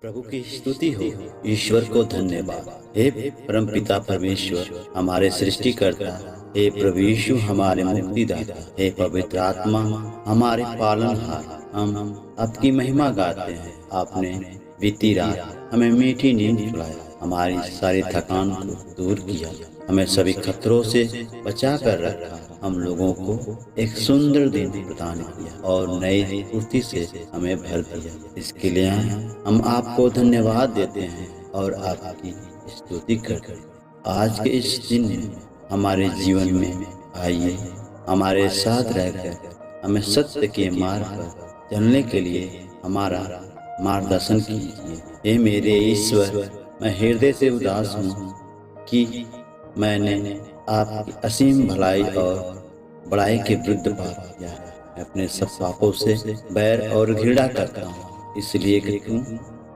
प्रभु की स्तुति हो। ईश्वर को धन्यवाद। हे परम पिता परमेश्वर, हमारे सृष्टिकर्ता, हे प्रभु यीशु हमारे मुक्तिदाता, हे पवित्र आत्मा हमारे पालनहार, हम आपकी महिमा गाते हैं। आपने बीती रात हमें मीठी नींद सुलाया, हमारी सारी थकान को दूर किया, हमें सभी खतरों से बचा कर रखा, हम लोगों को एक सुंदर दिन प्रदान किया और नई फुर्ती से हमें भर दिया। इसके लिए हम आपको धन्यवाद देते हैं और आपकी स्तुति करते हैं। आज के इस दिन में हमारे जीवन में आइए, हमारे साथ रहकर हमें सत्य के मार्ग पर चलने के लिए हमारा मार्गदर्शन कीजिए। हे मेरे ईश्वर, मैं हृदय से उदास हूँ कि मैंने आपकी असीम भलाई और बड़ाई के विरुद्ध पाप किया है। मैं अपने सब पापों से बैर और घृणा करता हूँ, इसलिए कि तुम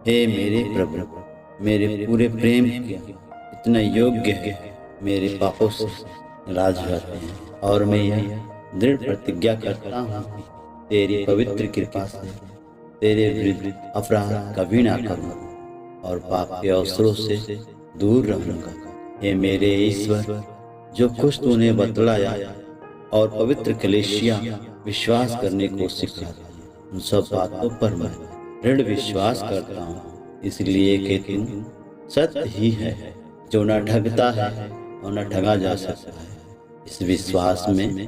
हे मेरे प्रभु मेरे पूरे प्रेम के इतना योग्य है, मेरे पापों से नाराज रहते हैं और मैं यह दृढ़ प्रतिज्ञा करता हूँ कि तेरी पवित्र कृपा से तेरे विरुद्ध अपराध कभी ना करूँगा और पाप के अवसरों से दूर रहूँगा। हे मेरे ईश्वर, जो कुछ तूने बतलाया और पवित्र कलीसिया विश्वास करने को सिखाती है, उन सब बातों पर मैं दृढ़ विश्वास करता हूँ, इसलिए कि तुम सत्य ही है जो न ठगता है और न ठगा जा सकता है। इस विश्वास में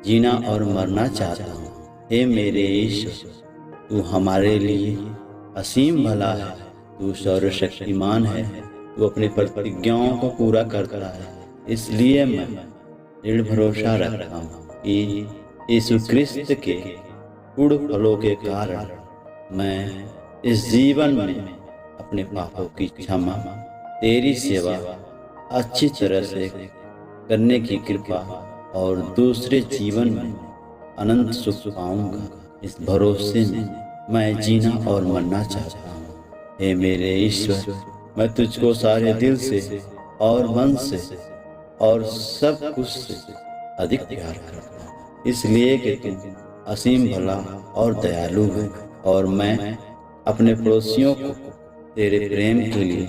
जीना और मरना चाहता हूँ। हे मेरे ईश्वर, तू हमारे लिए असीम भला है, तू सर्वशक्तिमान है, तू अपनी प्रतिज्ञाओं को पूरा करता है। इसलिए मैं दृढ़ भरोसा रखता हूँ कि यीशु क्रिस्त के पूर्ण फलों के कारण मैं इस जीवन में अपने पापों की क्षमा, तेरी सेवा अच्छी तरह से करने की कृपा और दूसरे जीवन में अनंत सुख पाऊंगा। इस भरोसे में मैं जीना और मरना चाहता हूँ। हे मेरे ईश्वर, मैं तुझको सारे दिल से और मन से और सब कुछ से अधिक प्यार करता हूँ, इसलिए कि तुम असीम भला और दयालु है और मैं अपने पड़ोसियों को तेरे प्रेम के लिए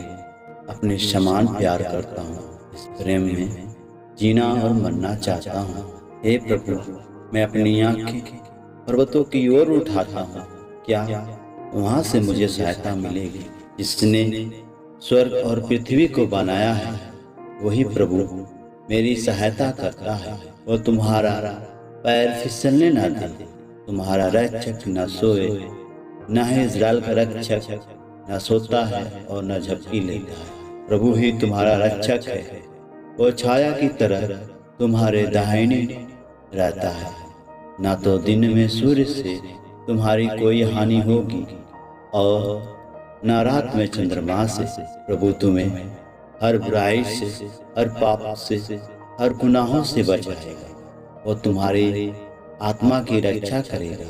अपने समान प्यार करता हूँ। इस प्रेम में जीना और मरना चाहता हूँ। हे प्रभु, मैं अपनी आँखें पर्वतों की ओर उठाता हूँ, क्या वहाँ से मुझे सहायता मिलेगी? जिसने स्वर्ग और पृथ्वी को बनाया है वही प्रभु मेरी सहायता करता है। वो तुम्हारा पैर फिसलने न दे, तुम्हारा रक्षक न सोए, न ही इज़राइल का रक्षक न सोता है और न झपकी लेता है। प्रभु ही तुम्हारा रक्षक है, वो छाया की तरह तुम्हारे दाहिने रहता है। न तो दिन में सूर्य से तुम्हारी कोई हानि होगी और न रात में चंद्रमा से। प्रभु तुम्हें हर बुराई से, हर पाप से, हर गुनाहों से बचाएगा। वो तुम्हारी आत्मा की रक्षा करेगा।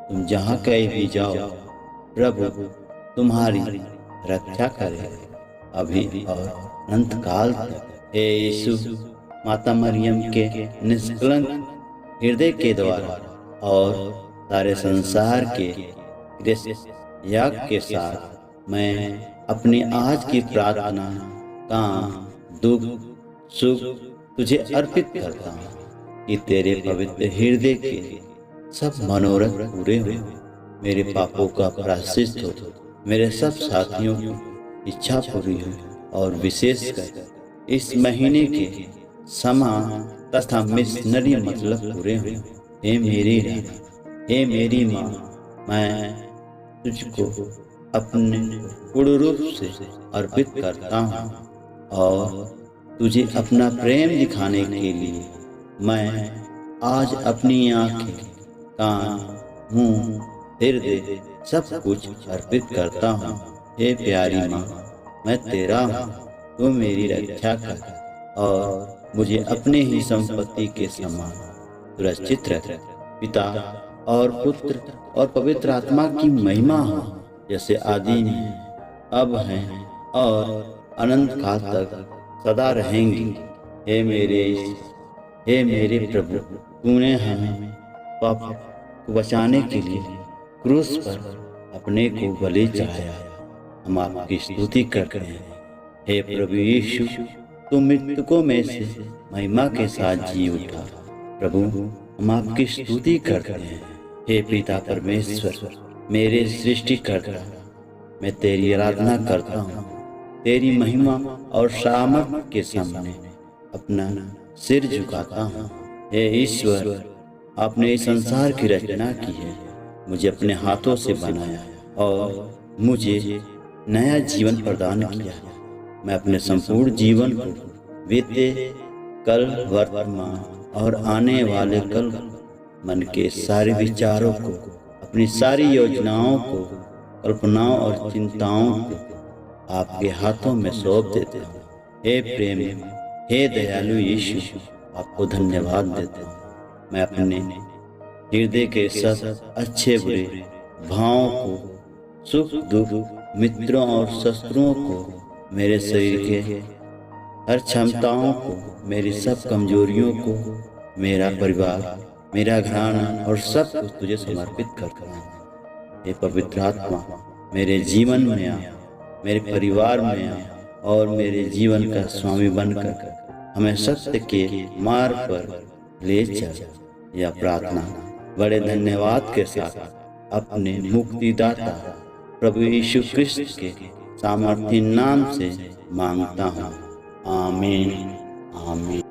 तुम जहाँ कहीं भी जाओ, प्रभु तुम्हारी रक्षा करेगा अभी और अनंत काल तक। हे यीशु, माता मरियम के निष्कलंक हृदय के द्वारा और सारे संसार के याग के साथ मैं अपनी आज की प्रार्थना, काम, दुख, सुख तुझे अर्पित करता हूँ कि तेरे पवित्र हृदय के सब मनोरथ पूरे हो, मेरे पापों का प्रायश्चित हो, मेरे सब साथियों की इच्छा पूरी हो और विशेषकर इस महीने के समान तथा मिशनरी मतलब पूरे हो। हे मेरी रानी, हे मेरी माँ, मैं तुझको अपने पूर्ण रूप से अर्पित करता हूँ और तुझे अपना प्रेम दिखाने के लिए मैं आज अपनी आँखें, कान, मुंह, हृदय सब कुछ अर्पित करता हूँ। हे प्यारी माँ, मैं तेरा हूँ, तू मेरी रक्षा कर और मुझे अपने ही संपत्ति के समान सुरक्षित रख। पिता और पुत्र और पवित्र आत्मा की महिमा हो, जैसे आदि में, अब हैं और अनंत काल तक सदा रहेंगी। हे मेरे प्रभु, तूने हमें पाप को बचाने के लिए क्रूस पर अपने को बलि चढ़ाया हम आपकी स्तुति करते हैं। हे प्रभु यीशु, तुम मृतकों में से महिमा के साथ जी उठा। प्रभु, हम आपकी स्तुति करते हैं। हे पिता परमेश्वर, मेरे सृष्टिकर्ता, मैं तेरी आराधना करता हूँ। तेरी महिमा और सामर्थ्य के सामने अपना सिर झुकाता हूँ। हे ईश्वर, आपने इस संसार की रचना की है, मुझे अपने हाथों से बनाया और मुझे नया जीवन प्रदान किया। मैं अपने संपूर्ण जीवन को बीते, कल, वर्तमान और आने वाले कल, मन के सारे विचारों को, अपनी सारी योजनाओं को, कल्पनाओं और चिंताओं को आपके हाथों में सौंप देता हूँ। हे प्रेम, हे दयालु यीशु, आपको धन्यवाद देता हूँ। मैं अपने हृदय के सब अच्छे बुरे भावों को, सुख दुख, मित्रों और शत्रुओं को, मेरे शरीर के हर क्षमताओं को, मेरी सब कमजोरियों को, मेरा परिवार, मेरा घराना और सब कुछ तुझे समर्पित करता हूँ। हे पवित्र आत्मा, मेरे जीवन में आ, मेरे परिवार में आ और मेरे जीवन का स्वामी बनकर हमें सत्य के मार्ग पर ले चल। यह प्रार्थना बड़े धन्यवाद के साथ अपने मुक्तिदाता प्रभु यीशु क्रिस्त के सामर्थी नाम से मांगता हूँ। आमीन, आमीन।